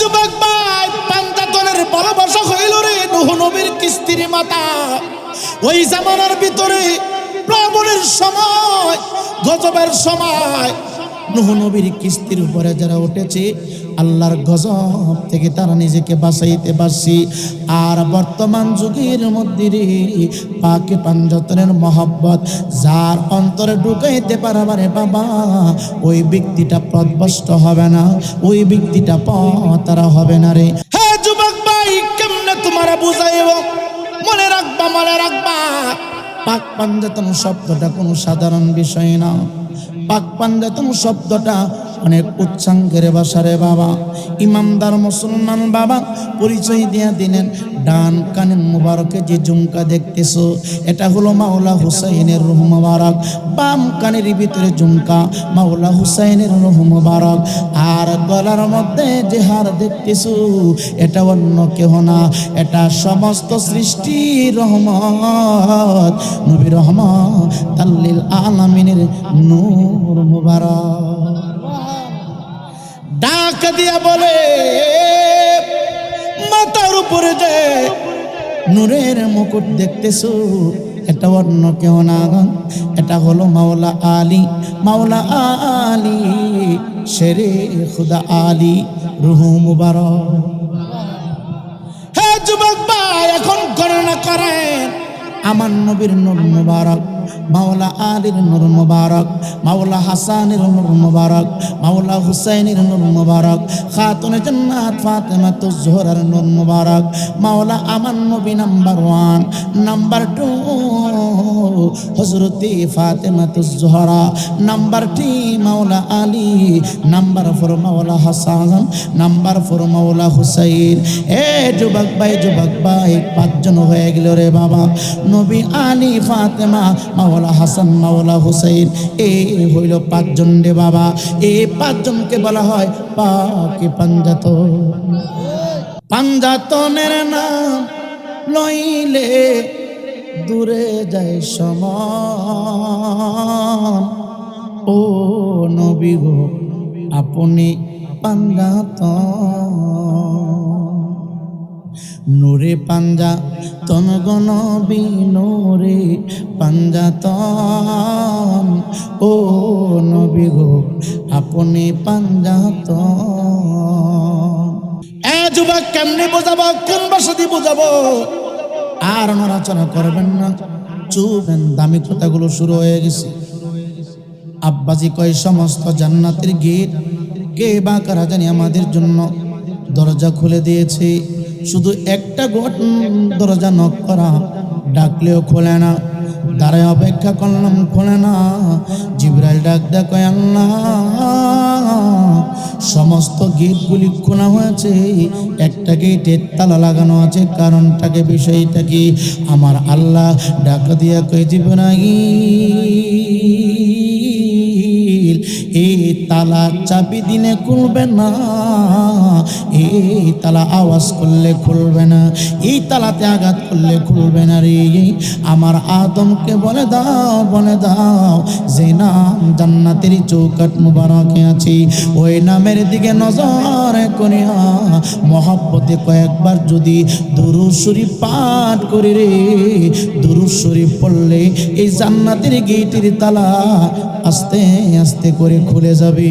যুবক ভাই, পাঞ্জাতনের ভালোবাসা হইল রে নূহ নবীর কিস্তির মাথা। ওই জামানার ভিতরে প্লাবনের সময়, গজবের সময় নূহ নবীর কিস্তির উপরে যারা উঠেছে আল্লাহর গজব থেকে তারা নিজেকে বাঁচাইতে পারছি। আর বর্তমান যুগের মধ্যে রে পাকে পাঞ্জাতনের মহব্বত যার অন্তরে ঢুকাইতে পারবারে বাবা, ওই ব্যক্তিটা পথভ্রষ্ট হবে না, ওই ব্যক্তিটা পথহারা হবে না রে। হ্যাঁ যুবক ভাই, কেমনে তোমারা বুঝাইব? মনে রাখবা, মনে রাখবা, পাক পাঞ্জাতন শব্দটা কোনো সাধারণ বিষয় না। পাক পাঞ্জাতন শব্দটা অনেক উচ্চাঙ্গের ভাষা রে বাবা। ইমানদার মুসলমান বাবা পরিচয় দিয়া দিলেন, ডান কানের মুবারকে যে ঝুমকা দেখতেছো এটা হলো মাওলা হুসাইনের রূহ মুবারক। বাম কানের ভিতরে ঝুমকা মাওলা হুসাইনের রূহ মুবারক। আর গলার মধ্যে যে হার দেখতেছো এটা অন্য কেহ না, এটা সমস্ত সৃষ্টি রহমত নবী রহমত তাল্লিল আলামিনের নূর মুবারক। ডাক দিয়া বলে, মাথার উপরে যে নূরের মুকুট দেখতেছো এটা অন্য কেউ না, এটা হলো মাওলা আলী, মাওলা আলী শেরে খুদা আলী রূহ মুবারক। হে যুবক ভাই, এখন গণনা করেন আমার নবীর নূর মুবারক, মাওলা আলীর নূর মুবারক, মাওলা হাসানের নূর মুবারক, মাওলা হুসাইনের নূর মুবারক, খাতুনে জান্নাত ফাতেমাতুজ জোহরার নূর মুবারক, মাওলা আমার নবী নাম্বার 1, নাম্বার 2 হযরতে ফাতেমাতুজ জোহরা, নাম্বার 3 মাওলা আলী, নাম্বার 4 মাওলা হাসান, নাম্বার 4 মাওলা হুসাইন। এ যুবক ভাই, যুবক ভাই, 5 জন হয়ে গেল রে বাবা। নবী, আলী, ফাতেমা, মাওলা হাসান, মাওলা হুসাইন, এই হইল 5 জন রে বাবা। এই 5 জনকে বলা হয় পাকে পাঞ্জাতন। পাঞ্জাতনের নাম লইলে দূরে যায় সমান। ও নবী গো আপনি পাঞ্জাতন, নূরে পাঞ্জাতন গো নবী, নূরে পাঞ্জাতন। ও নবী গো আপনি পাঞ্জাতন। এ যুবক, কেমনে বোঝাবো? কোন ভাষা দিয়ে বোঝাবো? আর নড়াচড়া করবেন না, চুপেন। দামি কথাগুলো শুরু হয়ে গেছে। আব্বাজি কয় সমস্ত জান্নাতের গেট কে বা কারা জানি আমাদের জন্য দরজা খুলে দিয়েছে, শুধু একটা দরজা নক করা, ডাকলেও খোলে না। দাঁড়ায় অপেক্ষা করলাম, খোলে না। জিবরাইল ডাক দেয়, কয় আল্লাহ সমস্ত গেটগুলি খোলা হয়েছে, একটা গেটে তালা লাগানো আছে, কারণটাকে, বিষয়টা কি? আমার আল্লাহ ডাক দিয়া কয়, জিবরাইল এই তালা চাবি দিলে খুলবে না, এই তালা আওয়াজ করলে খুলবে না, এই তালাতে আঘাত করলে খুলবে না রে। আমার আদমকে বলে দাও, বলে দাও যে নাম জান্নাতের চৌকাট মুবারকে আছে, ওই নামের দিকে নজর করিয়া মহব্বতে কয়েকবার যদি দুরূদ শরীফ পাঠ করি রে, দুরূদ শরীফ পড়লে এই জান্নাতের গেটের তালা আস্তে আস্তে করে খুলে যাবে।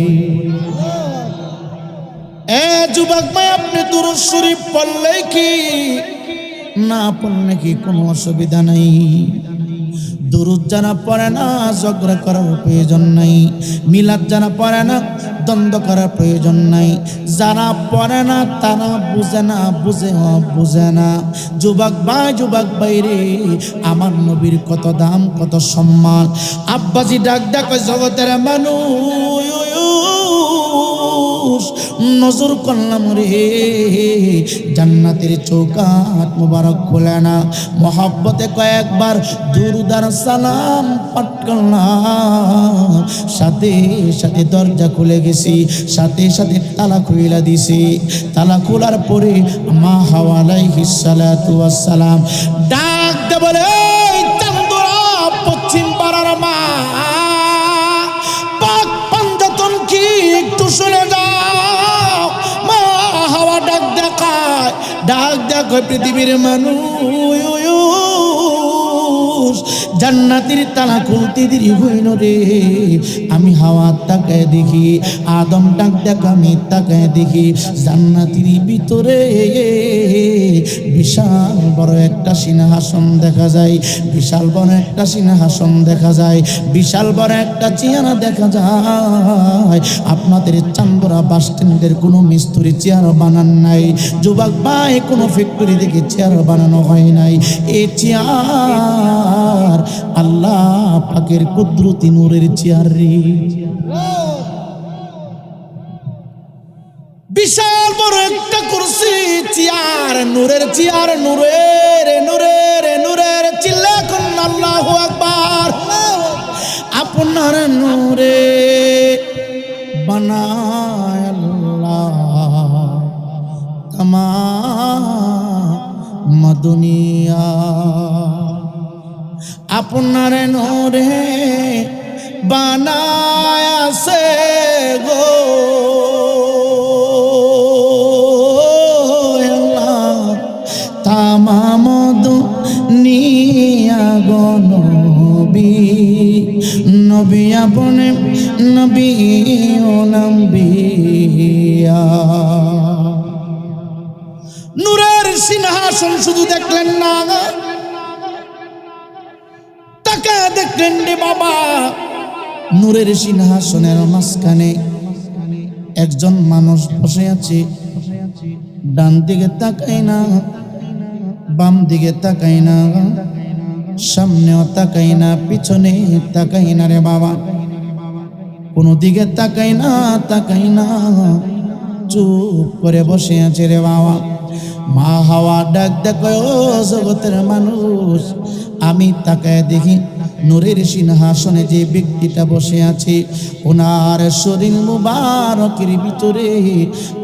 এ যুবক ভাই, আপনি দুরূদ শরীফ পড়লে কি না পড়লে কি কোনো অসুবিধা নাই। দুরূদ যারা পড়ে না ঝগড়া করার প্রয়োজন নাই, মিলাদ যারা পড়ে না দ্বন্দ্ব করার প্রয়োজন নাই। যারা পড়ে না তারা বুঝে না, বুঝে না। যুবক ভাই রে, আমার নবীর কত দাম, কত সম্মান। আব্বাজি ডাক ডাক জগতের মানুষ, নজর করলাম রে জান্নাতের চৌকাট মুবারক খুলে না। মহব্বতে কয়েকবার দুরূদ আর সালাম পাঠ করলাম, সাথে সাথে দরজা খুলে গেছি, সাথে সাথে তালা খুইলা দিছি। তালা খোলার পরে মা হাওয়া আলাইহিস সালাতু ওয়াস সালাম ডাক দে বলে, চান্দুরা পশ্চিম পাড়ার মা, পাক পাঞ্জাতন কি একটু শুনে যাও। মা হাওয়া ডাক দেয়া কয় পৃথিবীর মানুষ, জান্নাতের তালা খুলতে দেরি হইল রে। আমি হাওয়া তাকায় দেখি, আদম ডাক দেখ আমি তাকায় দেখি, জান্নাতের ভিতরে বিশাল বড় একটা সিংহাসন দেখা যায়, বিশাল বড় একটা সিংহাসন দেখা যায়, বিশাল বড় একটা চেয়ারা দেখা যায়। আপনাদের চান্দরা বাস স্ট্যান্ডের কোনো মিস্ত্রি চেয়ার বানান নাই, যুবক ভাই কোনো ফ্যাক্টরি থেকে চেয়ার বানানো হয় নাই। এই চেয়ার আল্লাহ পাকের কুদরতি নূরের চেয়ার রে। বিশাল বড় একটা কুরসি চেয়ার, নূরের চেয়ার, নূরের নূরের নূরের, চিল্লা করুন আল্লাহু আকবার। আপনার নূরে বানায় আল্লাহ তামাম দুনিয়া, আপনার নূরে বানায় আছে গো তামাম দুনিয়া গো নবী, নবী আপনি নবী ও নবিয়া। নূরের সিংহাসন শুধু দেখলেন না, তাকে দেখলেন রে বাবা। নূরের সিংহাসনের মাঝখানে একজন মানুষ বসে আছে, ডান দিকে তাকাই না, বাম দিকে তাকাই না, সামনেও তাকাই না, পিছনে তাকাই না রে বাবা, কোনো দিকে তাকাই না, তাকাই না, চুপ করে বসে আছে রে বাবা। মা হাওয়া ডাক দেখো ও জগতের মানুষ, আমি তাকায় দেখি নূরের সিংহাসনে যে ব্যক্তিটা বসে আছে, ওনার শরীর মুবারকের ভিতরে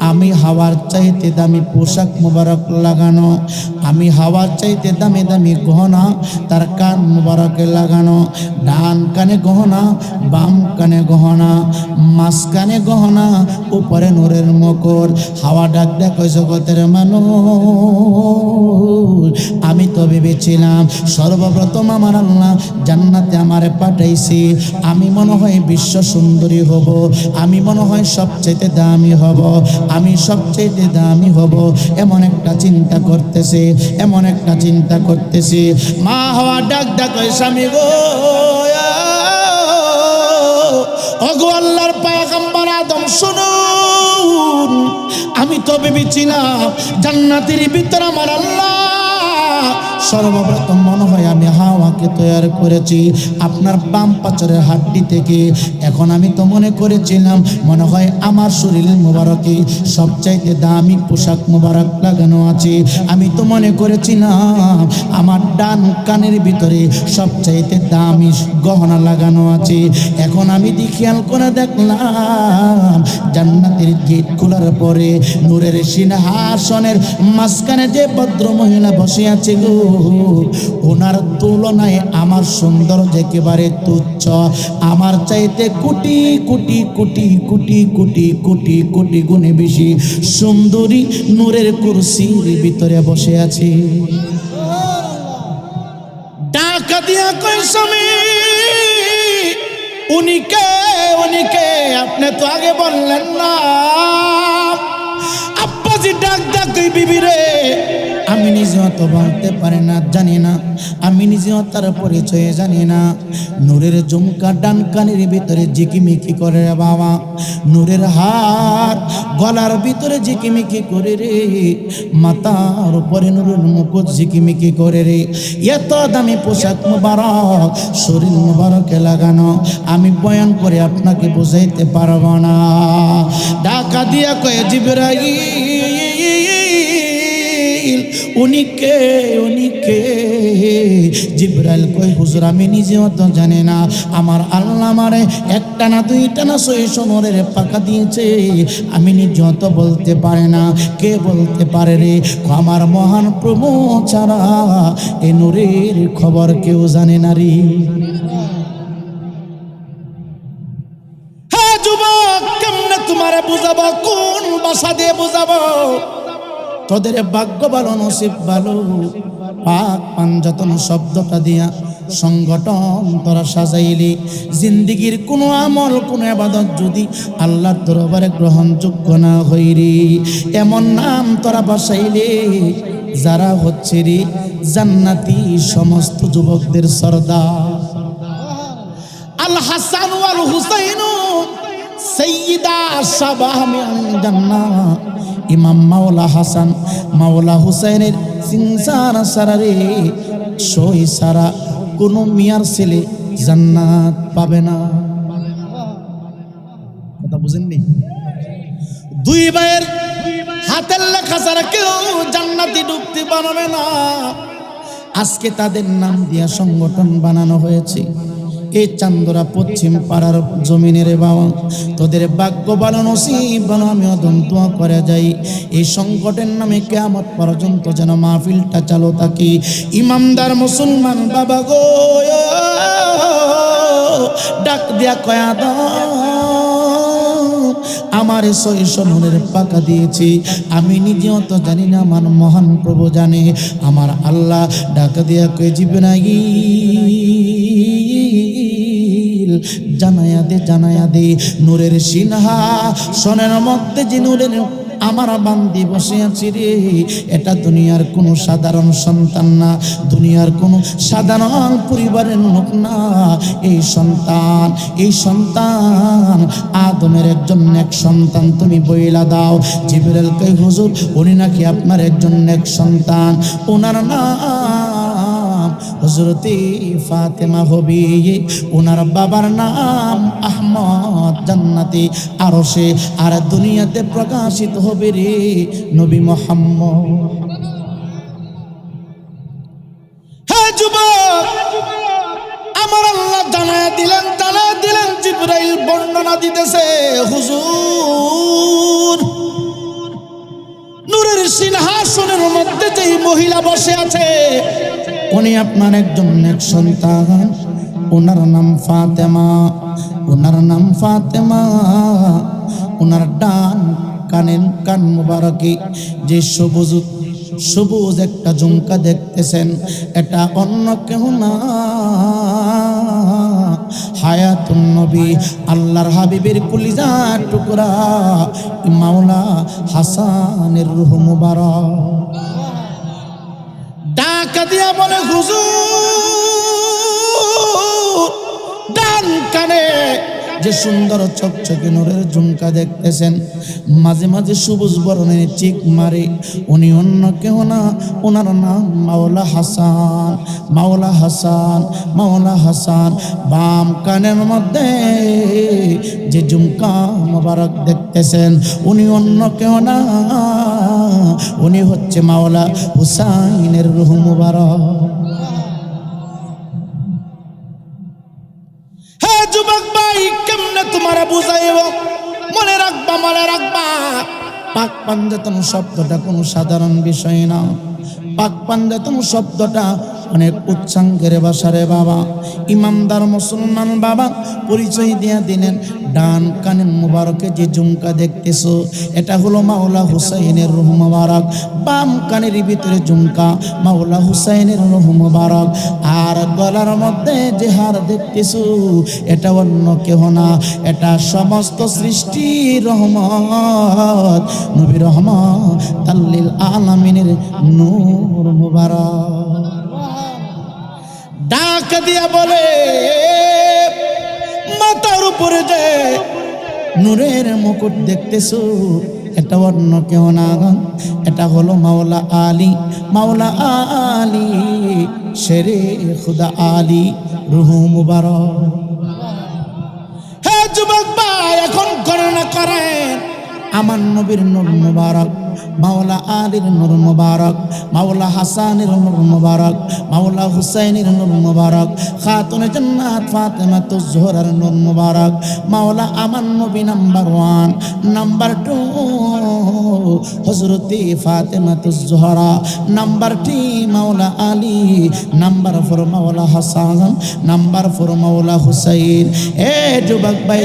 আমি হাওয়ার চাইতে দামি পোশাক মুবারক লাগানো, আমি হাওয়ার চাইতে দামি দামি গহনা তার কান মুবারকে লাগানো, ডান কানে গহনা, বাম কানে গহনা, মাঝখানে গহনা, উপরে নূরের মুকুট। হাওয়া ডাক দেখো জগতের মানুষ, আমি তো ভেবেছিলাম সর্বপ্রথম আমার আল্লাহ জান্নাতে আমারে পাঠাইছি, আমি মনে হয় বিশ্ব সুন্দরী হব, আমি মনে হয় সবচেয়ে দামি হব, আমি সবচেয়ে দামি হব, এমন একটা চিন্তা করতেছে, এমন একটা চিন্তা করতেছে। মা হাওয়া ডাক দেখো স্বামী গো, ওগো আল্লাহর পয়গম্বর আদম শুনুন, আমি তো ভেবেছিলাম জান্নাতের ভিতর আমার আল্লাহ সর্বপ্রথম মনে হয় আমি হাওয়াকে তৈরি করেছি আপনার বাম পাঁচরের হাড্ডি থেকে। এখন আমি তো মনে করেছিলাম মনে হয় আমার শরীর মোবারকে সবচাইতে দামি পোশাক মোবারক লাগানো আছে, আমি তো মনে করেছিলাম আমার ডান কানের ভিতরে সবচাইতে দামি গহনা লাগানো আছে। এখন আমি খেয়াল করে দেখলাম জান্নাতের গেট খোলার পরে নূরের সিংহাসনের মাঝখানে যে ভদ্র মহিলা বসে আছে গো, ওনার তুলনায় আমার সৌন্দর্য একেবারে তুচ্ছ, আমার চাইতে কোটি কোটি কোটি কোটি কোটি কোটি কোটি গুণে বেশি সুন্দরী নূরের কুরসির ভিতরে বসে আছে। ডাকা দিয়া কই স্বামী উনিকে উনিকে আপনি তো আগে বললেন না। আব্বাজি ডাক ডাক বিবি রে, আমি নিজেও তো বলতে পারি না, জানি না, আমি নিজেও তার পরিচয় জানি না। নূরের ঝুমকা ডান কানের ভিতরে ঝিকিমিকি করে রে বাবা, নূরের হার গলার ভিতরে ঝিকিমিকি করে রে, মাথার উপরে নূরের মুকুট ঝিকিমিকি করে রে। এত দামি পোশাক মুবারক শরীর মুবারকে লাগানো, আমি বয়ান করে আপনাকে বুঝাইতে পারবো না। ডাকা দিয়া কয়ে জিবরাইল উনিকে উনিকে, জিবরাইল কই হুজুর আমি নিজেও তো জানি না, আমার আল্লাহ আমারে একটা না দুইটা না 600 নূরের পাকা দিয়েছে, আমি নিজেও তো বলতে পারে না, কে বলতে পারে রে? আমার মহান প্রভু ছাড়া এ নূরের খবর কেউ জানে না রে। হ্যাঁ যুবক, কেমনে তোমারে বুঝাবো, কোন ভাষা দিয়ে বুঝাবো? তোদের ভাগ্য ভালো, নসিব ভালো। পাক পাঞ্জাতন শব্দটা দিয়া সংগঠন তোরা সাজাইলি। জিন্দিগির কোনো আমল, কোনো ইবাদত যদি আল্লাহর দরবারে গ্রহণযোগ্য না হইরি, এমন নাম তোরা বসাইলে যারা হচ্ছে রে জান্নাতি সমস্ত যুবকদের সরদার। আল হাসান ওয়াল হুসাইন সাইয়্যিদা শাবাহ মিন জান্নাহ। ইমাম মাওলা হাসান মাওলা হুসাইনের সিংসার সারারে সই সারা কোনো মিয়ার ছেলে জান্নাত পাবে না। কথা বুঝেননি? দুই ভাইয়ের হাতের লেখা ছাড়া কেউ জান্নাতি ঢুকতে পারবে না। আজকে তাদের নাম দিয়া সংগঠন বানানো হয়েছে। এই চান্দরা পশ্চিম পাড়ার জমিনের বাবা, তোদের ভাগ্য ভালো, নসিব ভালো। আমি দোয়া করে যাই এই সংগঠনের নামে কিয়ামত পর্যন্ত যেন মাহফিলটা চালু থাকে। ইমামদার মুসলমান বাবা গো, ডাক দিয়া কয়া আমার সইশ মনের পাকা দিয়েছি, আমি নিজেও তো জানি না, আমার মহান প্রভু জানে। আমার আল্লাহ ডাক দিয়া কয়ে জিবরাইল জানায়া দে, জানায়া দে নূরের সিনহা সনের মধ্যে যে নূরের আমার বান্দি বসে আছি রে, এটা দুনিয়ার কোনো সাধারণ সন্তান না, দুনিয়ার কোনো সাধারণ পরিবারের লোক না। এই সন্তান আদমের একজন নেক সন্তান। তুমি বইলা দাও জিবরাইল কই হুজুর উনি নাকি আপনার একজন নেক সন্তান, ওনার নাম হযরতে ফাতেমা হবে, ওনার বাবার নাম আহমদ, জান্নাতে আরশে আর দুনিয়াতে প্রকাশিত হবে রে নবী মুহাম্মদ। হে যুবক, আমার আল্লাহ জানায়া দিলেন জিবরাইল বর্ণনা দিতেছে, হুজুর নূরের সিংহাসনের মধ্যে যেই মহিলা বসে আছে উনি আপনার একজন নেক সন্তান, ওনার নাম ফাতেমা, ওনার নাম ফাতেমা। ওনার ডান কান মুবারকে যে সবুজ একটা ঝুমকা দেখতেছেন, এটা অন্য কেউ না, হায়াতুন নবী আল্লাহর হাবিবের কলিজার টুকরা মাওলা হাসানের রূহ মুবারক। ডাক দিয়া বলে হুজুর ডান কানে যে সুন্দর চকচকে নূরের ঝুমকা দেখতেছেন, মাঝে মাঝে সবুজ বর্ণের চিক মারে, উনি অন্য কেউ না, ওনার নাম মাওলা হাসান, মাওলা হাসান, মাওলা হাসান। বাম কানের মধ্যে যে ঝুমকা মোবারক দেখতেছেন উনি অন্য কেউ না, উনি হচ্ছে মাওলা হুসাইনের রূহ মুবারক। যুবক ভাই কেমনে তোমার বুঝাইব? মনে রাখবা পাক পাঞ্জাতন শব্দটা কোনো সাধারণ বিষয় না। পাক পাঞ্জাতন শব্দটা অনেক উচ্চাঙ্গের ভাষারে বাবা। ইমানদার মুসলমান বাবা পরিচয় দিয়া দিলেন, ডান কানের মুবারকে যে ঝুমকা দেখতেছো এটা হলো মাওলা হুসাইনের রূহ মুবারক। বাম কানের ভিতরে ঝুমকা মাওলা হুসাইনের রূহ মুবারক। আর গলার মধ্যে যে হার দেখতেছো এটা অন্য কেহ না, এটা সমস্ত সৃষ্টি রহমত নবী রহমত তাল্লিল আলামিনের নূর মুবারক। ডাক দিয়া বলে মাথার উপরে যে নূরের মুকুট দেখতেছো এটা অন্য কেউ না, এটা হলো মাওলা আলী, মাওলা আলী শেরে খুদা আলী রূহ মুবারক। হে যুবক ভাই এখন গণনা করেন আমার নবীর নূর মুবারক, মাওলা আলীর নূর মুবারক, মাওলা হাসানের নূর মুবারক, মাওলা হুসাইনের নূর মুবারক, খাতুনে জান্নাত ফাতেমাতুজ জোহরার নূর মুবারক, মাওলা আমার নবী নাম্বার 1, নাম্বার 2 হযরতে ফাতেমাতুজ জোহরা, নাম্বার 3 মাওলা আলী, নাম্বার 4 মাওলা হাসান, নাম্বার 4 মাওলা হুসাইন। এ যুবক ভাই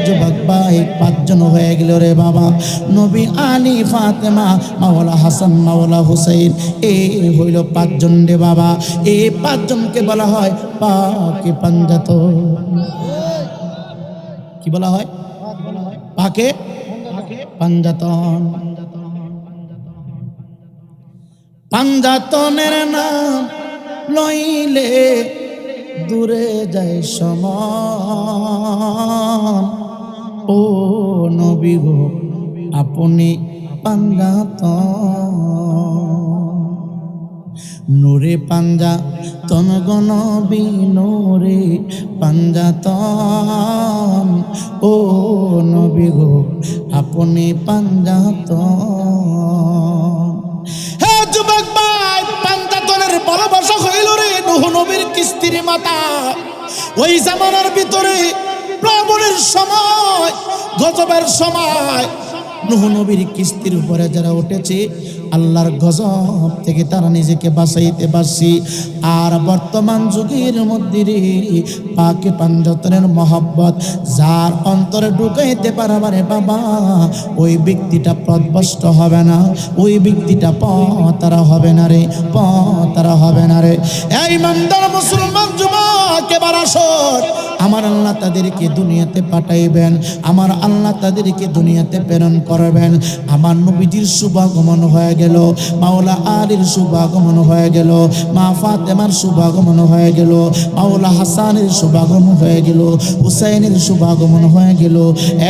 5 জন হয়ে গেল রে বাবা। নবী, আলী, ফাতেমা, মাওলা হাসান, মাওলা হুসাইন। এই হইল পাঁচজন রে বাবা। এই পাঁচজনকে বলা হয় পাকে পাঞ্জাতন। কি বলা হয়? পাকে পাঞ্জাতন। পাঞ্জাতনের নাম লইলে দূরে যায় সমান। ও নবী গো আপনি পাঞ্জাতন। নূরে পাঞ্জাতন গো নবী, নূরে পাঞ্জাতন। ও নবী গো আপনি পাঞ্জাতন। হে যুবক ভাই, পাঞ্জাতনের ভালোবাসা হইল রে নূহ নবীর কিস্তির মাতা। ওই জামানার ভিতরে প্লাবনের সময়, গজবের সময় নূহ নবীর কিস্তির উপরে যারা উঠেছে, আল্লাহর গজব থেকে তারা নিজেকে বাঁচাইতে পারছি। আর বর্তমান যুগের মধ্যে রে পাকে পাঞ্জাতনের মহব্বত যার অন্তরে ঢুকাইতে পারবারে বাবা, ওই ব্যক্তিটা পথভ্রষ্ট হবে না, ওই ব্যক্তিটা পথহারা হবে না রে, পথহারা হবে না রে। এই ইমানদার মুসলমান যুবক, এবার আসুন, আমার আল্লাহ তাদেরকে দুনিয়াতে পাঠাইবেন, আমার আল্লাহ তাদেরকে দুনিয়াতে প্রেরণ করবেন। আমার নবীজির শুভাগমন হয়ে গেল, মাওলা আলীর শুভাগমন হয়ে গেল, মা ফাতেমার শুভাগমন হয়ে গেল, মাওলা হাসানের শুভাগমন হয়ে গেল, হুসাইনের শুভাগমন হয়ে গেল।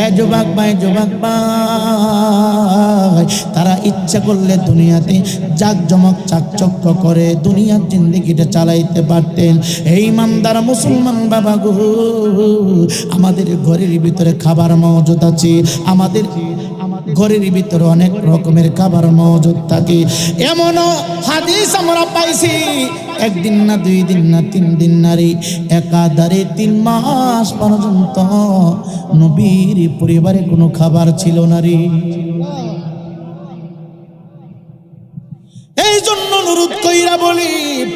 এ যুবক ভাই, যুবক ভাই, তারা ইচ্ছা করলে দুনিয়াতে জাকজমক চাকচক্য করে দুনিয়ার জিন্দেগিটা চালাইতে পারতেন। এই ইমানদার মুসলমান বাবা গো, আমাদের ঘরের ভিতরে খাবার মজুদ আছে, আমাদের ঘরের ভিতরে অনেক রকমের খাবার মজুদ থাকে। এমন হাদিস আমরা পাইছি, একদিন না, দুই দিন না, 3 দিন নারী একাধারে 3 মাস পর্যন্ত নবীর পরিবারে কোনো খাবার ছিল না রে। এই জন্য অনুরোধ কইরা বলি,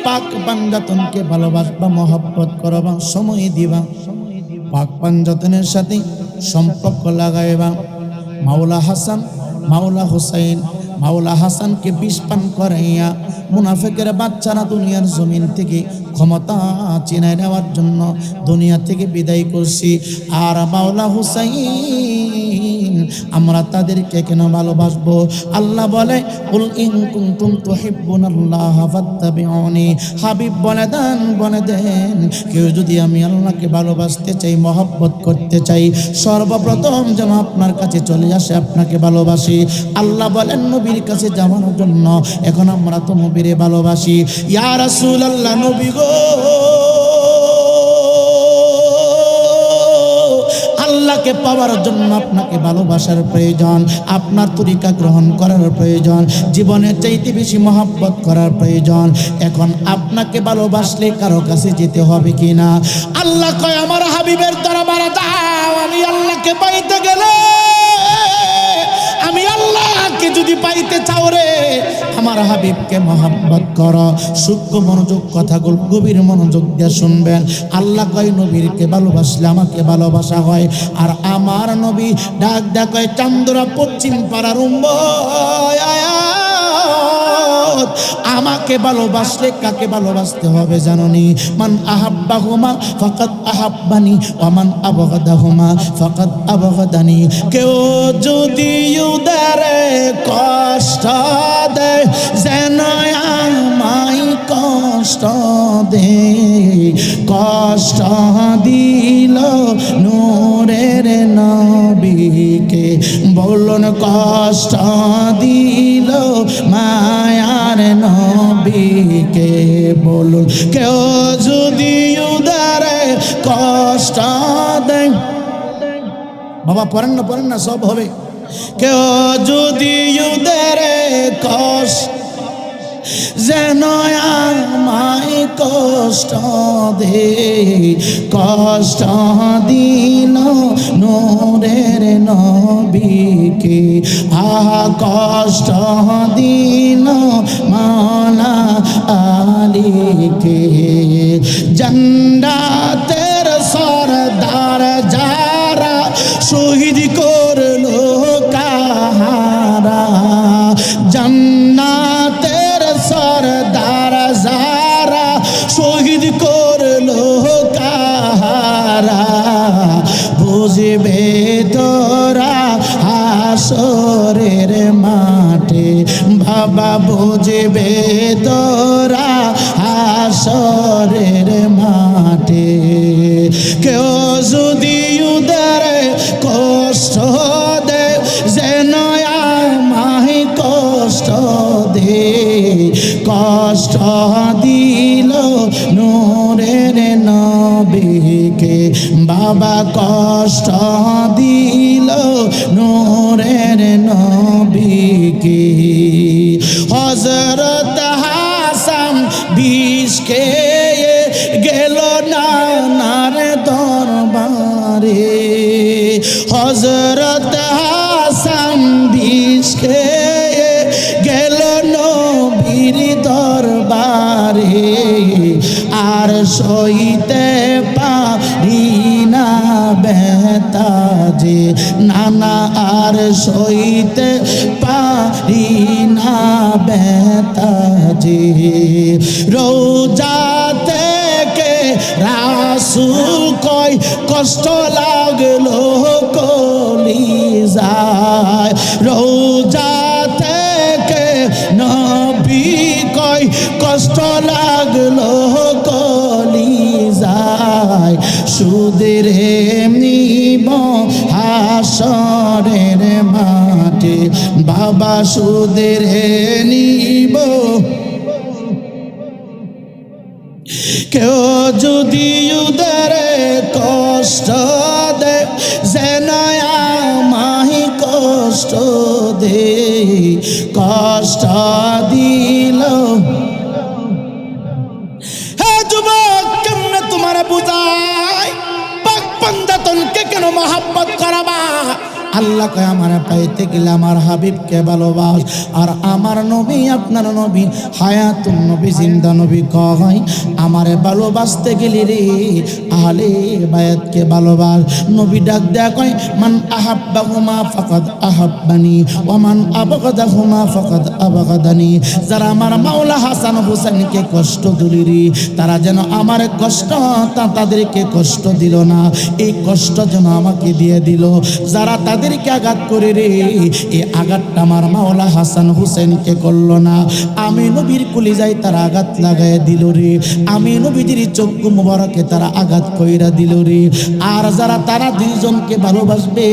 পাক পাঞ্জাতনকে ভালোবাসবা, মহব্বত করবা, সময় দিবা, পাক পাঞ্জাতনের সাথে সম্পর্ক লাগাইবা। মাওলা হাসান, মাওলা হুসাইন, মাওলা হাসানকে বিষ পান করাইয়া মুনাফিকের বাচ্চারা দুনিয়ার জমিন থেকে ক্ষমতা চিনাই নেওয়ার জন্য দুনিয়া থেকে বিদায় করছি। আর মাওলা হুসাইন, আমরা তাদেরকে কেন ভালোবাসবো? আল্লাহ বলে, কুল ইন কুনতুম তুহিব্বুনাল্লাহ ফাত্তাবিউনি। হাবিব বলে দেন, কেউ যদি আমি আল্লাহকে ভালোবাসতে চাই, মহব্বত করতে চাই, সর্বপ্রথম যেন আপনার কাছে চলে আসে, আপনাকে ভালোবাসি। আল্লাহ বলেন নবীর কাছে যাওয়ার জন্য। এখন আমরা তো নবীরে ভালোবাসি। ইয়া রাসূলুল্লাহ, নবী গো, আল্লাহকে পাওয়ার জন্য আপনাকে ভালোবাসার প্রয়োজন, আপনার তরিকা গ্রহণ করার প্রয়োজন, জীবনের চাইতে বেশি মহব্বত করার প্রয়োজন। এখন আপনাকে ভালোবাসলে কারো কাছে যেতে হবে কিনা? আল্লাহ কয়, আমার হাবিবের দরবারে দাও। আমি আল্লাহকে পাইতে গেলে, আমি আল্লাহকে যদি পাইতে চাও রে, আমার হাবিবকে মহব্বত করো। সূক্ষ্ম মনোযোগ, কথাগুলো গভীর মনোযোগ দিয়ে শুনবেন। আল্লাহ কয়, নবীরকে ভালোবাসলে আমাকে ভালোবাসা হয়। আর আমার নবী ডাক কয়, চান্দরা পশ্চিম পাড়ার উম্মত, আমাকে ভালোবাসলে কাকে ভালোবাসতে হবে জানোনি? মান আহাব্বাহুমা ফাকাদ আহাব্বানি ওয়া মান আবগাদাহুমা ফাকাদ আবগাদানি। কেউ যদি উদারে কষ্ট দেয়, যেন আমায় কষ্ট দে। কষ্ট দিল নূরের নবীকে, বলুন কষ্ট দিল মায়ার নবীকে, বলুন কেউ যদি উদারে কষ্ট দেয়। বাবা পড়েন না, সব হবে। কেউ যদি উদারে কষ্ট, যেন আমায় কষ্ট দে। কষ্ট দিল নূরের নবীকে, কষ্ট দিল মাওলা আলীকে। জান্নাতের সরদার যারা শহীদ করলো কাহা জান্নাতের সরদার যারা শহীদ করলো কাহারা বুঝবে তোরা হাসরের মাঠে বাবা বুঝবে তোরা হাসরের মাঠে কেউ যদি উদার কষ্ট দে যেন আমায় কষ্ট দে কষ্ট দিল নূরের নবীকে বাবা কষ্ট দিল নূরের নবীকে হযরত হাসান বিষকে গেল নানার দরবারে হযরত হাসান বিষকে গেল নবীর দরবারে আর সইতে পারি না ব্যথা যে নানা আর সইতে পারি না ব্যথা যে রোজা থেকে রাসূল কয় কষ্ট লাগলো কলিজায় রোজা থেকে নবী কয় কষ্ট লাগলো কলিজায় সুদের নিব হাসরের মাঠে বাবা সুদের নিব কেউ যদি উদারে কষ্ট দে যেন আমায় কষ্ট দে কষ্ট দিল হে যুবক কেমনে তোমার বুঝায় পাক পাঞ্জাতনকে কেন মহব্বত করাবা আল্লাহ কয় আমার পাইতে গেলে আমার হাবিবকে ভালোবাস আর আমার নবী আপনার নবী হায়াতুন নবী জিন্দা নবী কয় আমারে ভালোবাসতে গেলি রে আহলে বায়াতকে ভালোবাস নবী ডাক দেয়া কয় মান আহাব্বাহুমা ফাকাদ আহাব্বানি ওয়া মান আবগাদাহুমা ফাকাদ আবগাদানি যারা আমার মাওলা হাসান হুসাইনকে কষ্ট দিলি রে তারা যেন আমার কষ্ট তাদেরকে কষ্ট দিল না এই কষ্ট যেন আমাকে দিয়ে দিল যারা তাদেরকে আঘাত করে রে এই আঘাতটা আমার মাওলা হাসান হুসেনকে করলো না আমি নবীর কলিজায় তারা আঘাত লাগায় দিল রে আমি নবীজির চক্ষু মোবারকে তারা আঘাত কইরা দিল রে আর যারা তারা দুইজনকে ভালোবাসবে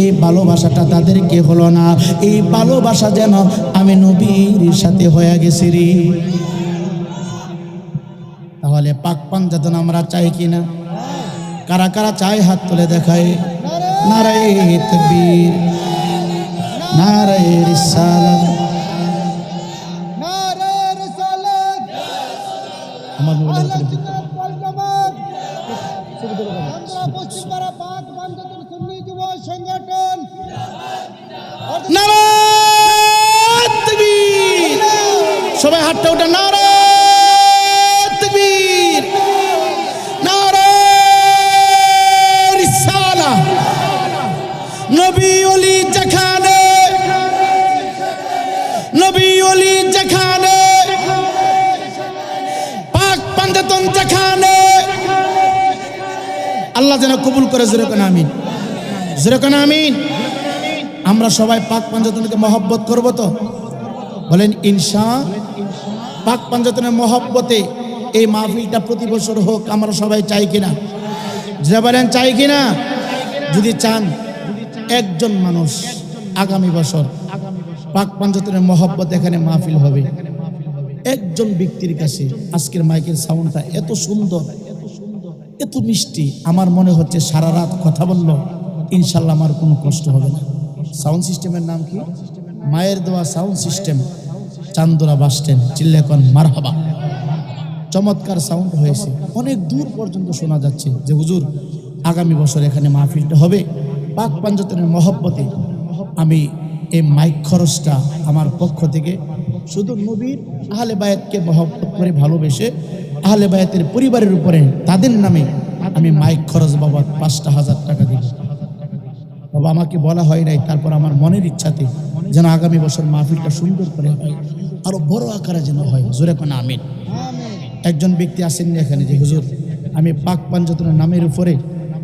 এই ভালোবাসাটা তাদেরকে হলো না এই ভালোবাসা যেন আমি নবীর সাথে হয়ে গেছি রে তাহলে পাক পাঞ্জাতন আমরা চাই কিনা কারা কারা চাই হাত তুলে দেখায় নারায়ে তাকবীর নারায়ে রিসালাত নারায়ে রিসালাত আমার মোবাইল আমরা পশ্চিমপাড়া পাক পাঞ্জাতন সুন্নি যুব সংগঠন নারায়ে তাকবীর সবাই হাতটা ওঠা নারায়ে তাকবীর নারায়ে রিসালাত নবী ওলি যেখানে নবী ওলি যেখানে পাক পাঞ্জাতন যেখানে আল্লাহ যেন কবুল করে জোরে কোন আমিন জোরে কোন আমিন আমরা সবাই পাক পাঞ্জাতনকে মহব্বত করব তো বলেন ইনশাআল্লাহ পাক পাঞ্জাতনের মহব্বতে এই মাহফিলটা প্রতি বছর হোক আমরা সবাই চাই কিনা যে বলেন চাই কিনা যদি চান একজন মানুষ আগামী বছর পাক পাঞ্জাতনের মহব্বত এখানে মাহফিল হবে একজন ব্যক্তির কাছে আজকের মাইকের সাউন্ডটা এত সুন্দর এত মিষ্টি আমার মনে হচ্ছে সারা রাত কথা বললো ইনশাল্লাহ আমার কোনো কষ্ট হবে না সাউন্ড সিস্টেমের নাম কি মায়ের দেওয়া সাউন্ড সিস্টেম চান্দোরা বাস স্ট্যান্ড চিল্লেকন মারহাবা চমৎকার সাউন্ড হয়েছে অনেক দূর পর্যন্ত শোনা যাচ্ছে যে হুজুর আগামী বছর এখানে মাহফিলটা হবে পাক পাঞ্জাতনের মহব্বতে আমি এই মাইক খরচটা আমার পক্ষ থেকে শুধু নবীর আহলে বায়াতকে মহব্বত করে ভালোবেসে আহলে বায়াতের পরিবারের উপরে তাদের নামে আমি মাইক খরচ বাবদ 5,000 টাকা দিব বাবা আমাকে বলা হয় নাই তারপর আমার মনের ইচ্ছাতে যেন আগামী বছর মাহফিলটা সুন্দর করে হয়, আরো বড় আকারে যেন হয়। জোরে কোন আমিন। একজন ব্যক্তি আসেননি এখানে যে হুজুর আমি পাক পাঞ্জাতনের নামের উপরে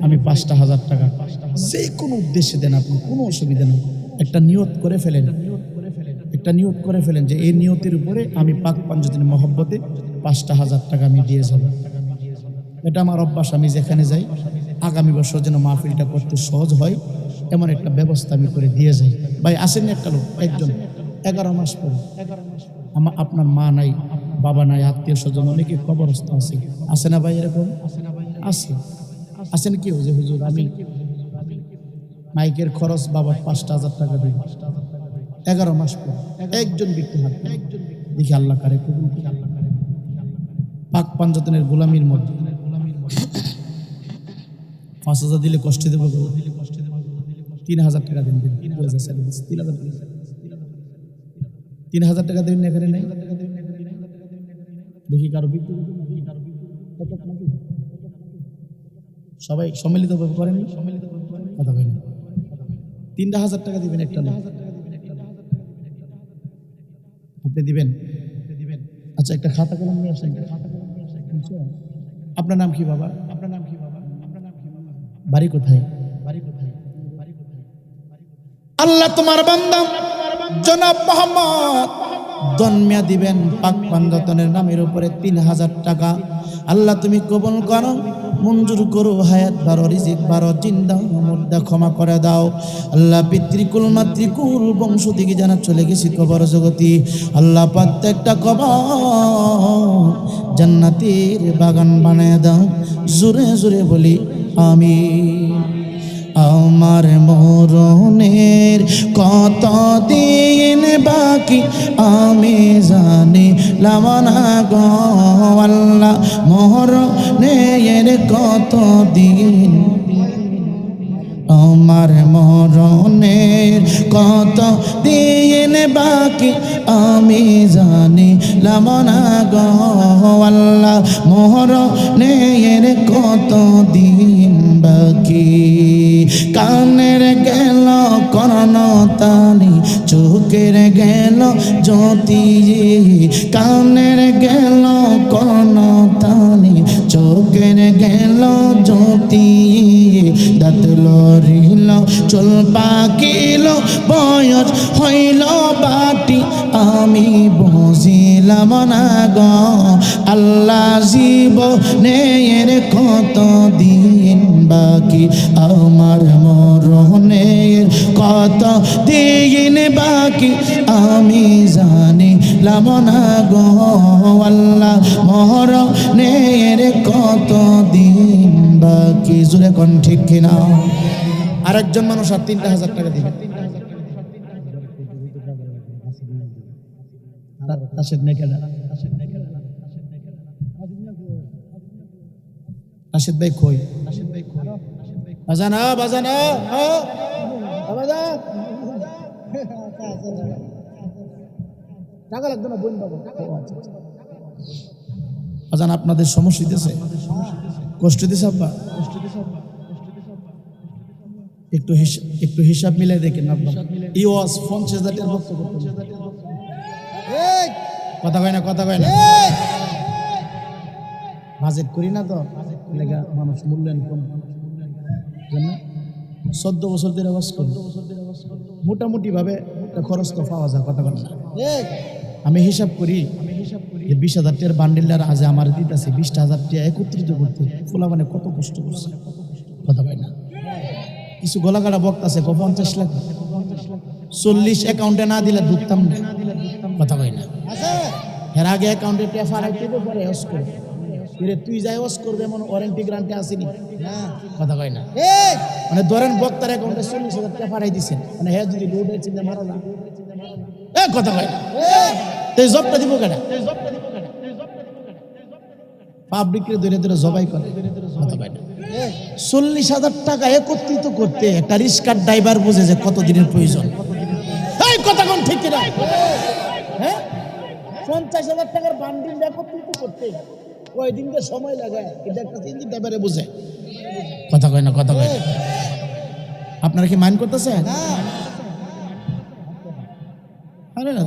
আমি 5,000 টাকা যে কোনো উদ্দেশ্যে দেন, আপনি কোনো অসুবিধা নেই, একটা নিয়ত করে ফেলেন, একটা নিয়ত করে ফেলেন যে এই নিয়তের উপরে আমি পাক পাঞ্জাতনের মহব্বতে 5,000 টাকা আমি দিয়ে যাব। এটা আমার অভ্যাস, আমি যেখানে যাই আগামী বছর যেন মাহফিলটা করতে সহজ হয় এমন একটা ব্যবস্থা আমি করে দিয়ে যাই। ভাই আসেননি একটা লোক, একজন 11 মাস পরে, আপনার মা নাই, বাবা নাই, আত্মীয় স্বজন অনেকে কবরস্থ আছে, আছে না ভাই? এরকম আছে, আছেন কেউ যে হুজুর আমি মাইকের খরচ বাবার 5,000 টাকা দিই, 11 মাস পর একজন ব্যক্তি হাত দেখি আল্লাহ কারে কবুল করে। পাক পাঞ্জাতনের গোলামির মধ্যে 5,000 দিলে কষ্ট দেবো, 3,000 টাকা দেন, 3,000 টাকা দেবেন এখানে নাই, দেখি কারো ব্যক্তিগত সবাই সম্মিলিতভাবে করেন, কথা বলেন। 3,000 টাকা দিবেন একটা লোক, আপনি দিবেন? আচ্ছা একটা খাতা কলম নিয়ে আসেন। আপনার নাম কি বাবা? আপনার নাম কি বাবা? আপনার নাম কি বাবা? বাড়ি কোথায়? বাড়ি কোথায়? আল্লাহ তোমার বান্দা জনাব মোহাম্মদ জন্মিয়া দিবেন পাক পাঞ্জাতনের নামের উপরে 3,000 টাকা। আল্লাহ তুমি কবুল করো, মঞ্জুর করো, হায়াত বারো, রিজিক বারো, চিন্তা মুদ্রা ক্ষমা করে দাও। আল্লাহ পিতৃকুল মাতৃকুল বংশ থেকে জানা চলে গেছি কবর জগতি, আল্লাহ প্রত্যেকটা কবর জান্নাতের বাগান বানায় দাও। জোরে জোরে বলি আমিন। আমার মরণের কত দিন বাকি আমি জানিলাম না গো আল্লাহ, মরণের কত দিন, আমার মরণের কত দিন বাকি আমি জানিলাম না গো আল্লাহ, মরণের কত দিন বাকি। কানের গেল কর্ণতালি, চোখের গেল জ্যোতি, কানের গেল কর্ণতালি, চোখের গেল জ্যোতি, দাঁত লড়িল চল পাকিল বয়স হইল বাটি আমি বুঝিলাম না গো আল্লাহ, জীবনের কত দিন বাকি, আমার মরণের কত দিন বাকি আমি জানিলাম না গো আল্লাহ, মরণের কত দিন বাকি। জোরে কোন ঠিক কিনা? আরেকজন মানুষ আর 3,000 টাকা দিবে। রাশেদ ভাই কই? বাজানা বাজানা টাকা লাগবে না বোন বাবা। বাজান আপনাদের সমস্যা দিতেছে, কষ্ট দিতেছে আব্বা, একটু হিসাব মিলাই দেখেন আব্বা। ই ওয়াজ 50,000 টাকা ভক্ত করতে, কথা কয় না, কথা কয় না, বাজেট করি না তো লেগা মানুষ মূল্যায়ন কম। 14 বছর ধরে ওয়াজ করি, মোটামুটি ভাবে খরচ তো পাওয়া যায়, কথা কয় না। আমি হিসাব করি যে 20,000 টাকার বান্ডিলটার আজ আমার দিতেছে 20,000 টাকা একত্রিত করতে, ফোলা মানে কত কষ্ট করছে, কথা কয় না। কিছু গলাকাটা বক্ত আছে 50 লাখ, 40 অ্যাকাউন্টে না দিলে ঢুকতাম না, কথা কয় না। এর আগে অ্যাকাউন্টে টাকা ফারাইতে পরে ওয়াজ করে, তুই যাই ওয়াজ করবে এমন ওয়ারেন্টি গ্যারান্টি আসেনি, কথা কয় না। মানে ধরেন বক্তার অ্যাকাউন্টে 40,000 টাকা ফারাই দিচ্ছেন, মানে হ্যাঁ যদি লোড হয়েছে মারা যান, কথা কয় না। তো এই জবটা দিব কেনা, পাবলিকরে ধরে ধরে জবাই করে, কথা কয় না। 40,000 টাকা একত্রিত করতে একটা রিক্সার ড্রাইভার বুঝে যে কত দিনের প্রয়োজন, এই কথা কোন ঠিক কিনা? হ্যাঁ, 50,000 টাকার বান্ডিল একত্রিত করতে কয়দিন যে সময় লাগে এটা একটা ইঞ্জিন ড্রাইভারে বুঝে, কথা কয় না, কথা কয় না। আপনারা কি মাইন্ড করতেছেন? আরে না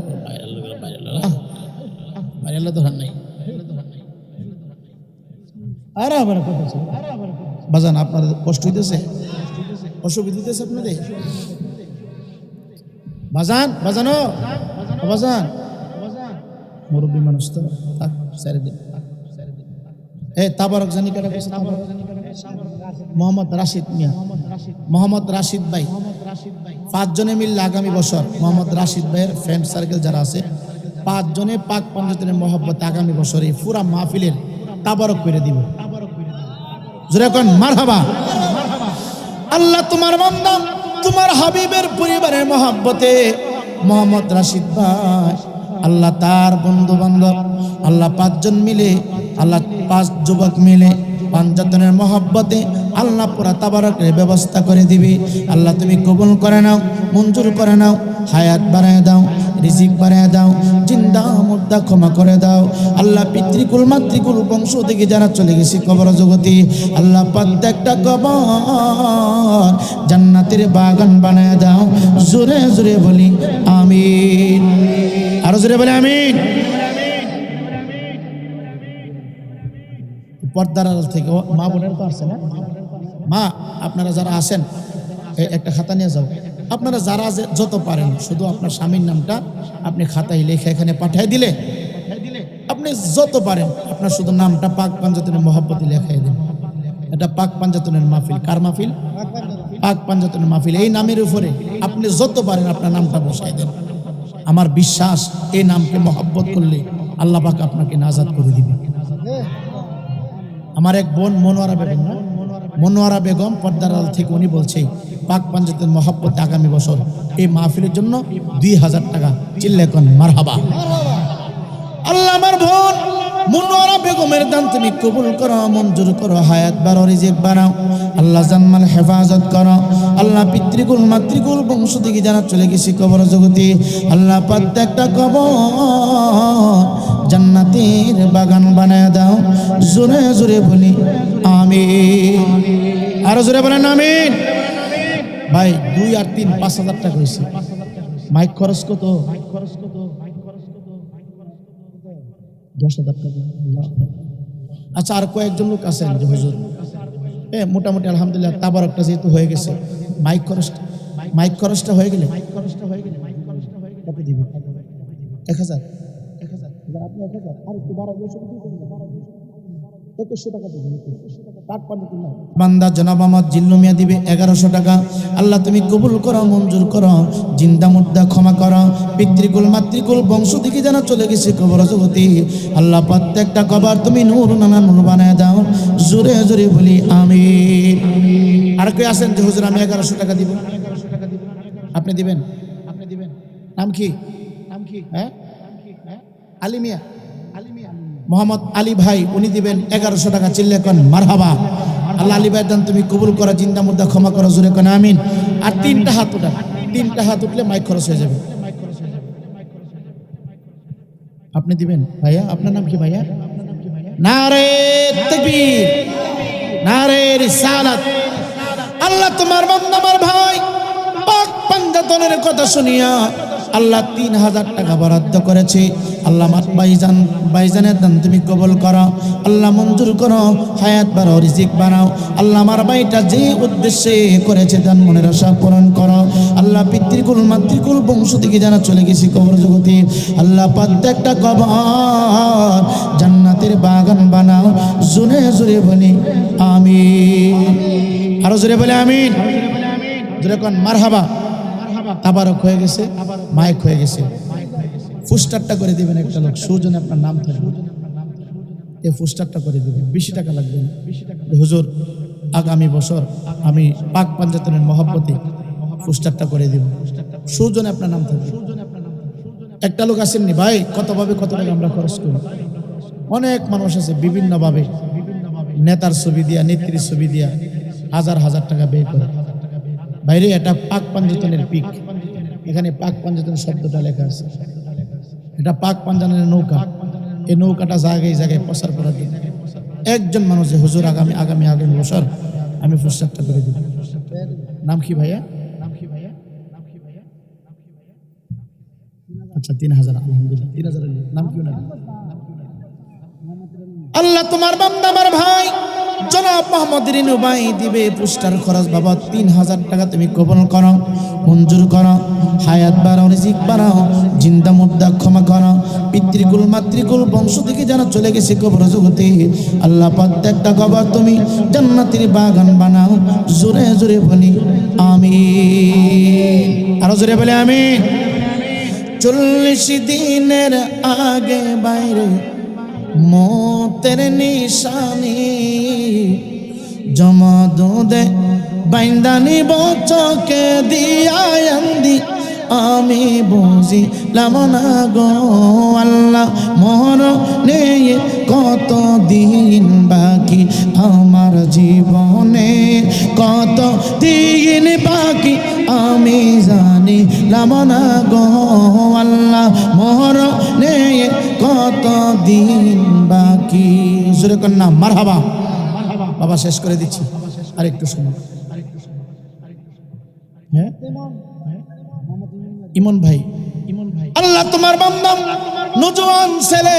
বাইরে ধরার নাই আরে আবার কথা ছিল বাজান আপনার কষ্ট হইতেছে অসুবিধা হইতেছে আপনাদের বাজান বাজানো বাজান মুরব্বী মানুষ তো থাক ছেড়ে দিন তাবারক জানি কারা কইছে মোহাম্মদ রাশিদ মিয়া মোহাম্মদ রাশিদ ভাই 5 জনে মিললে আগামী বছর মোহাম্মদ রাশিদ ভাইয়ের ফ্রেন্ড সার্কেল যারা আছে 5 জনে পাক পাঞ্জাতনের মহব্বত আগামী বছর এই পুরা মাহফিলের তাবারক করে দিব জোরে কোন মারহাবা আল্লাহ তোমার বান্দা তোমার হাবিবের পরিবারের মহব্বতে মোহাম্মদ রাশিদ ভাই আল্লাহ তার বন্ধু বান্ধব আল্লাহ 5 জন মিলে আল্লাহ 5 যুবক মিলে পাঞ্জাতনের মহব্বতে আল্লাহ পুরা তাবারকের ব্যবস্থা করে দিবি আল্লাহ তুমি কবুল করে নাও মঞ্জুর করে নাও হায়াত বাড়ায় দাও রিজিক বাড়ায় দাও জিন্দা মুর্দা ক্ষমা করে দাও আল্লাহ পিতৃকুল মাতৃকুল বংশ থেকে যারা চলে গেছে কবর জগতে আল্লাহ প্রত্যেকটা কবর জান্নাতের বাগান বানায় দাও জোরে জোরে বলি আমিন আরো জোরে বলি আমিন পর্দার আড়াল থেকে মা বোনের তো আসছে না মা আপনারা যারা আছেন একটা খাতা নিয়ে যাও আপনারা যারা যত পারেন শুধু আপনার স্বামীর নামটা আপনি খাতায় লিখে এখানে পাঠিয়ে দিলে আপনি যত পারেন আপনার শুধু নামটা পাক পাঞ্জাতনের মহব্বতে লেখাই দিন এটা পাক পাঞ্জাতনের মাহফিল কার মাহফিল পাক পাঞ্জাতনের মাহফিল এই নামের উপরে আপনি যত পারেন আপনার নামটা বসাই দেন আমার বিশ্বাস এই নামকে মহব্বত করলে আল্লাহ পাক আপনাকে নাজাত করে দিবে আমার এক বোন মনোয়ারা বেগম পর্দার আড়াল থেকে উনি বলছে পাক পাঞ্জাতের মহব্বত আগামী বছর এই মাহফিলের জন্য 2000 টাকা চিল্লে কোন মারহাবা আল্লাহ আমার বোন মনোয়ারা বেগমের দান তুমি কবুল করো মঞ্জুর করো হায়াত বাড়াও রিজিক বাড়াও আল্লাহ জানমাল হেফাজত করো আল্লাহ পিতৃকুল মাতৃকুল বংশ থেকে যারা চলে গেছে কবর জগতে আল্লাহ প্রত্যেকটা কবর জান্নাতের বাগান বানায় দাও জোরে জোরে বলি আমিন আরো জোরে বলেন আমিন ভাই 2 আর 3 5,000 টাকা হয়েছে মাইক খরচ কত 10,000 টাকা আচ্ছা আর কয়েকজন লোক আছেন যে হুজুর মোটামুটি আলহামদুলিল্লাহ তাবারকটা যেহেতু হয়ে গেছে মাইক খরচটা হয়ে গেলে কত দিবি 1,000 আপনি 1,000 আর একটু বাড়াই 2100 টাকা দিবেন বান্দা জনাব আমার জিল্লু মিয়া দিবে 1100 টাকা আল্লাহ তুমি কবুল করো মঞ্জুর করো জিন্দা মুর্দা ক্ষমা করো পিতৃকুল মাতৃকুল বংশ থেকে যারা চলে গেছে কবর জগতে আল্লাহ প্রত্যেকটা কবর তুমি নূর নানা নূর বানায় দাও জোরে জোরে বলি আমিন আর কে আছেন যে হুজুর আমি 1100 টাকা দিব আপনি দিবেন নাম কি হ্যাঁ আলী মিয়া মোহাম্মদ আলী ভাই উনি দিবেন 1100 টাকা চিল্লে কোন মারহাবা আল্লাহ আলী ভাই দান তুমি কবুল করো জিন্দা মুর্দা ক্ষমা করো জোরে কোন আমিন আর 3টা হাত উঠলে মাইক খরচ হয়ে যাবে আপনি দিবেন ভাইয়া আপনার নাম কি ভাইয়া নারে তাকবীর নারে রিসালাত আল্লাহ তোমার বান্দা আমার ভাই পাক পাঞ্জাতনের কথা শুনিয়া আল্লাহ 3000 টাকা বরাদ্দ করেছে আল্লাহ ভাইজানের দান তুমি কবুল করো আল্লাহ মঞ্জুর করো হায়াত বাড়াও রিজিক বাড়াও আল্লাহ আমার ভাইটা যে উদ্দেশ্যে করেছে দান মনের আশা পূরণ করো আল্লাহ পিতৃকুল মাতৃকুল বংশ থেকে যারা চলে গেছে কবর জগতে আল্লাহ প্রত্যেকটা কবর জান্নাতের বাগান বানাও জোরে জোরে বলি আমিন আরো জোরে বলে আমিন জোরে কোন মারহাবা তাবারক হয়ে গেছে মাইক হয়ে গেছে পোস্টারটা করে দিবেন একটা লোক সুজনে আপনার নাম থাকবে এই পোস্টারটা করে দিবেন 20 টাকা লাগবে হুজুর আগামী বছর আমি পাক পাঞ্জাতনের মহব্বতে পোস্টারটা করে দিব সুজনে আপনার নাম থাকবে একটা লোক আসেননি ভাই কত টাকা আমরা খরচ করি অনেক মানুষ আছে বিভিন্ন ভাবে নেতার ছবি দিয়া নেত্রীর ছবি দিয়া হাজার টাকা ব্যয় করে বাইরে এটা পাক পাঞ্জাতনের পিক এখানে পাক পাঞ্জাতনের শব্দটা লেখা আছে এটা পাক পাঞ্জাতনের নৌকা এই নৌকাটা জায়গায় প্রচার করার জন্য একজন মানুষ যে হুজুর আগামী বছর আমি পোস্টারটা করে দিব নাম কি ভাইয়া আচ্ছা 3000 আলহামদুলিল্লাহ 3000 নাম কি না আল্লাহ তোমার বান্দা আমার ভাই জনাব মোহাম্মদ রিনু ভাই দিবে পুস্টার খরচ বাবা 3000 টাকা তুমি কবুল করো মঞ্জুর করো হায়াত বাড়াও রিজিক বাড়াও জিন্দা মুর্দা ক্ষমা করো পিতৃকুল মাতৃকুল বংশ থেকে যারা চলে গেছে কবর জগতে আল্লাহ প্রত্যেকটা কবর তুমি জান্নাতের বাগান বানাও জোরে জোরে বলি আমিন আরো জোরে বলে আমিন 40 দিনের আগে বাইরে মতের নিশানি জমা দে বাইন্দানি বচকে দিয়ান্দি আমি বুঝিলাম না গো আল্লাহ মোর নেই কত দিন বাকি আমার জীবনে কত দিন বাকি আমি জানিলাম না গো আল্লাহ মোর নেই কত দিন বাকি জোরে কন্যা মারহাবা বাবা শেষ করে দিচ্ছি আরেকটু শুনো হ্যাঁ ইমন ভাই আল্লাহ তোমার বান্দা নওজোয়ান ছেলে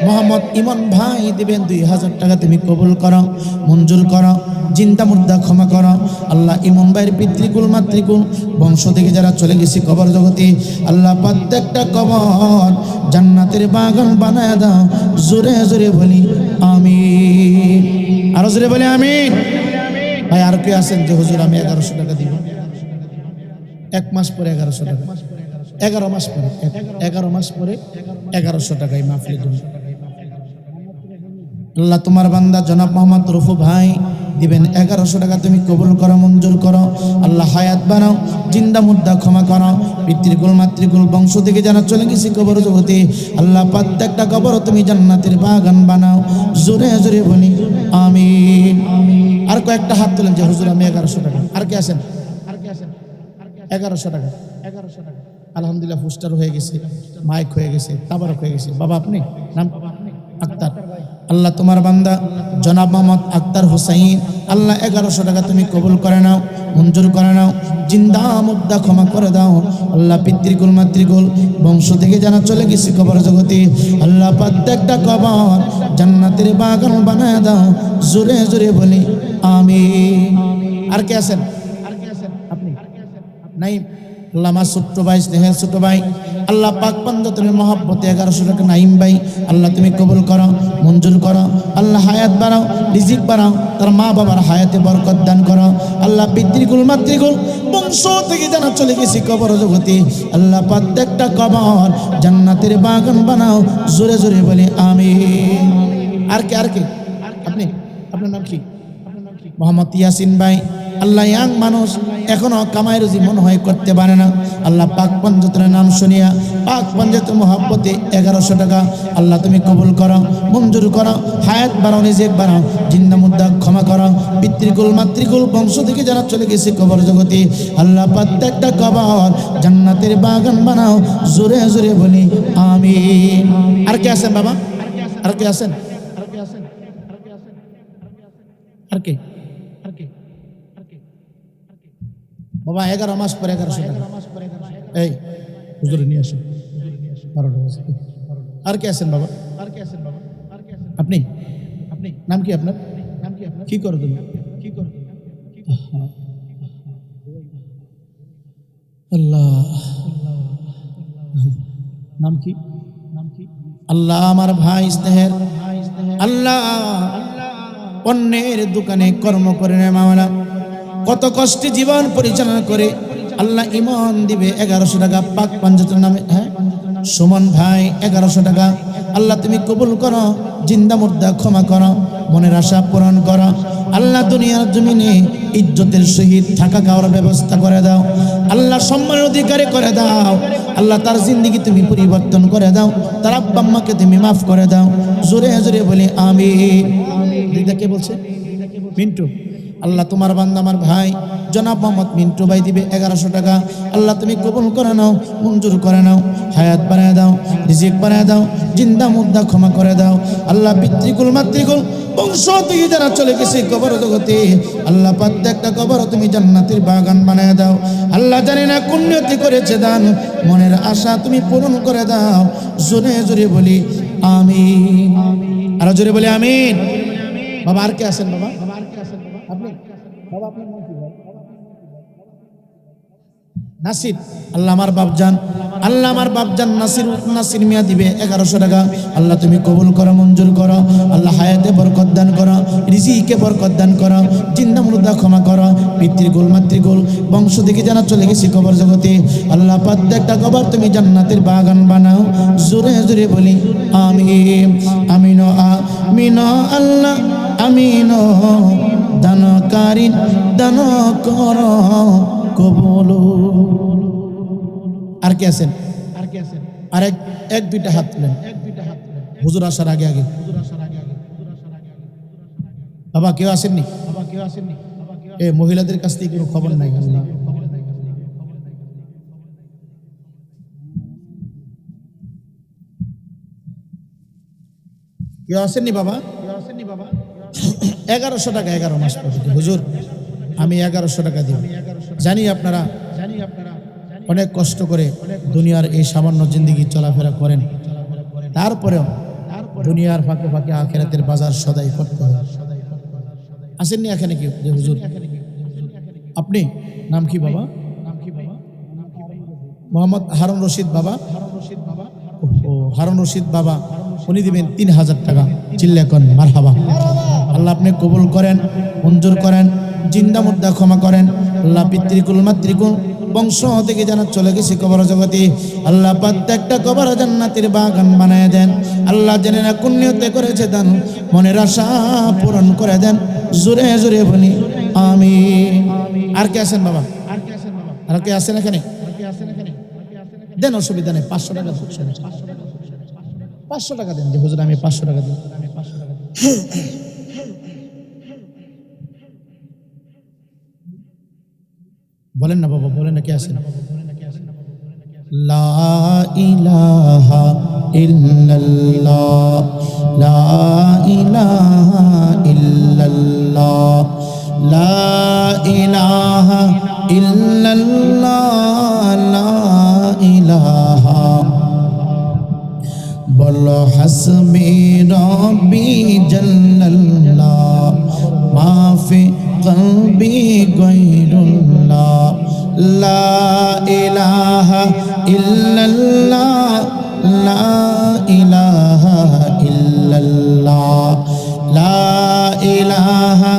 মোহাম্মদ ইমন ভাই দিবেন 2000 টাকা তুমি কবুল করো মঞ্জুর করো জিন্দা মুর্দা ক্ষমা করো আল্লাহ ইমন ভাইয়ের পিতৃকুল মাতৃকুল বংশ থেকে যারা চলে গেছে কবর জগতে আল্লাহ প্রত্যেকটা কবর জান্নাতের বাগান বানায় দাও জোরে জোরে বলি আমিন আরো জোরে বলি আমিন ভাই আর কে আছেন যে হুজুর আমি 1100 টাকা দিব 1 মাস পরে 1100 টাকা 11 মাস পরে 11 মাস পরে 1100 টাকায় মাহফিল জন্য আল্লাহ তোমার বান্দা জনাব মোহাম্মদ রফু ভাই দিবেন 1100 টাকা তুমি কবুল করো মঞ্জুর করো আল্লাহ হায়াত বানাও জিন্দা মুর্দা ক্ষমা করো পিতৃকুল মাতৃকুল বংশ থেকে যারা চলে গেছে কবর জগতে আল্লাহ প্রত্যেকটা কবর তুমি জান্নাতের বাগান বানাও জোরে জোরে বলি আমিন আর কয়েকটা হাত তোলেন যে হুজুর আমি 1100 টাকা আর কে আছেন 1100 টাকা আলহামদুলিল্লাহ পোস্টার হয়ে গেছে মাইক হয়ে গেছে তাবারক হয়ে গেছে বাবা আপনি নাম আক্তার আল্লাহ তোমার বান্দা জনাব মোহাম্মদ আক্তার হুসাইন আল্লাহ 1100 টাকা তুমি কবুল করে নাও মঞ্জুর করে নাও জিন্দা মুর্দা ক্ষমা করে দাও আল্লাহ পিতৃকুল মাতৃকুল বংশ থেকে যারা চলে গেছে কবর জগতে আল্লাহ প্রত্যেকটা কবর জান্নাতের বাগান বানায় দাও জোরে জোরে বলি আমিন আর কে আছেন আপনি নাই আল্লাহ আমার ছোট্ট ভাই স্নেহের ছোট ভাই আল্লাহ পাক পাঞ্জাতনের মহব্বতে 1100 টাকা নাইম ভাই আল্লাহ তুমি কবুল করো মঞ্জুর করো আল্লাহ হায়াত বাড়াও রিজিক বাড়াও তার মা বাবার হায়াতে বরকত দান করো আল্লাহ পিতৃকুল মাতৃকুল বংশ থেকে জানা চলে গেছি কবর জগতে আল্লাহ প্রত্যেকটা কবর জান্নাতের বাগান বানাও জোরে জোরে বলি আমিন আর কে আপনি আপনার নাম কি মোহাম্মদ ইয়াসিন ভাই আল্লাহ ইয়াং মানুষ এখনো কামাই রুজি মনে হয় করতে পারে না আল্লাহ পাক পঞ্জাতের নাম শুনিয়া পাক পঞ্জাতের মহব্বতে 1100 টাকা আল্লাহ তুমি কবুল করো মঞ্জুর করো হায়াত বাড়াও রিজিক বাড়াও জিন্দা মুর্দা ক্ষমা করো পিতৃকুল মাতৃকুল বংশ থেকে যারা চলে গেছে কবর জগতে আল্লাহ প্রত্যেকটা কবর জান্নাতের বাগান বানাও জোরে জোরে বলি আমিন আর কে আছেন বাবা আর কে আছেন আর কে বাবা 11 মাস পরে 1100 টাকা এই হুজুরে নিয়ে আসুন 12টা বাজে আর কে আছেন বাবা আপনি নাম কি আপনার কি করো তুমি আল্লাহ নাম কি আল্লাহ আমার ভাই স্নেহের আল্লাহ অন্যের দোকানে কর্ম করে নেয় মাওলা কত কষ্টে জীবন পরিচালনা করে আল্লাহ ইমান দিবে 1100 টাকা পাক পাঞ্জাতের নামে হ্যাঁ সুমন ভাই 1100 টাকা আল্লাহ তুমি কবুল করো জিন্দা মুর্দা ক্ষমা করো মনের আশা পূরণ করো আল্লাহ দুনিয়ার জমিনে ইজ্জতের সহিত থাকা খাওয়ার ব্যবস্থা করে দাও আল্লাহ সম্মানের অধিকারী করে দাও আল্লাহ তার জিন্দেগি তুমি পরিবর্তন করে দাও তার আব্বা আম্মাকে তুমি মাফ করে দাও জোরে জোরে বলি আমিন দিদা কে বলছে মিন্টু আল্লাহ তোমার বান্দা আমার ভাই জনাব মোহাম্মদ মিন্টু ভাই দিবে 1100 টাকা। আল্লাহ তুমি কবুল করে নাও, মঞ্জুর করে নাও, হায়াত বাড়ায় দাও, রিজিক বাড়ায় দাও, জিন্দা মুদ্দা ক্ষমা করে দাও। আল্লাহ পিতৃকুল মাতৃকুল বংশ থেকে যারা চলে গেছে কবর জগতে, আল্লাহ প্রত্যেকটা কবর তুমি জান্নাতের বাগান বানায় দাও। আল্লাহ জানি না কোন নিয়তি করেছে দান, মনের আশা তুমি পূরণ করে দাও। জোরে জোরে বলি আমিন, আরো জোরে বলি আমিন। বাবা আর কে আছেন বাবা? আপনি বাবা, আপনার নাম কি ভাই? নাসির। আল্লাহ আমার বাপজান, আল্লাহ আমার বাপজান নাসির মিয়া দিবে 1100 টাকা। আল্লাহ তুমি কবুল করো, মঞ্জুর করো। আল্লাহ হায়াতে বরকত দান করো, রিজিকে বরকত দান করো, জিন্দা মুর্দা ক্ষমা করো। পিতৃকুল মাতৃকুল বংশ থেকে জানা চলে গেছি কবর জগতে, আল্লাহ প্রত্যেকটা কবর তুমি জান্নাতের বাগান বানাও। জোরে জোরে বলি আমিন, আমিন, আমিন। আল্লাহ আমিন। দানকারী দান করো কবুল। আর কে আছেন? আর এক দুইটা হাত তুলেন হুজুর আসার আগে আগে। বাবা কেউ আসেননি? এ মহিলাদের কাছ থেকে কোনো খবর নাই? কেউ আসেননি বাবা? 1100 টাকা 11 মাস পর্যন্ত হুজুর আমি 1100 টাকা দিব। জানি আপনারা অনেক কষ্ট করে দুনিয়ার এই সামান্য জিন্দেগি চলাফেরা করেন, তারপরেও দুনিয়ার ফাঁকে ফাঁকে আখিরাতের বাজার সদাই করতে হয়। আসেননি এখানে কেউ? যে হুজুর আপনি নাম কি বাবা? মোহাম্মদ হারুন রশিদ বাবা। ও হারুন রশিদ বাবা, উনি দিবেন 3000 টাকা। চিল্লা করেন মারহাবা। আল্লাহ আপনি কবুল করেন, মঞ্জুর করেন, জিন্দা মুর্দা ক্ষমা করেন। আল্লাহ পিতৃকুল মাতৃকুল বংশ থেকে জানা চলে গেছে কবর জগতে, আল্লাহ প্রত্যেকটা কবর জান্নাতের বাগান বানায় দেন। আল্লাহ জেনে না কোন নিয়তে করেছে দান, মনের আশা পূরণ করে দেন। জোরে জোরে বলি আমিন। আর কে আছেন বাবা? আর কে আছেন এখানে? দেন, অসুবিধা নেই। 500 টাকা 500 টাকা দেন। যে হুজুর আমি 500 টাকা দিই। বলেন না বাবা, বলেন না কে আছেন? লা ইলাহা ইল্লাল্লাহ, লা ইলাহা ইল্লাল্লাহ, লা ইলাহা ইল্লাল্লাহ, লা ইলাহা। বলো হাসবি রব্বি জাল্লাল্লাহ, মাফি কলবি গায়রুল্লাহ, লা ইলাহা ইল্লাল্লাহ, লা ইলাহা ইল্লাল্লাহ, লা ইলাহা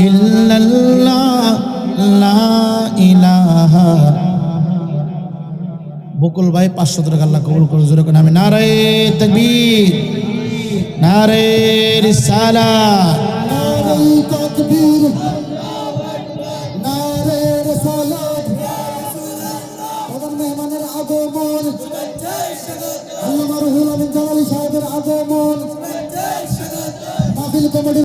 ইল্লাল্লাহ, লা ইলাহা। বকুল ভাই 500 টাকা আল্লাহ কবুল করে। জোরে করে আমি নারে তাকবীর, নারে রিসালাত, নারে তাকবীর।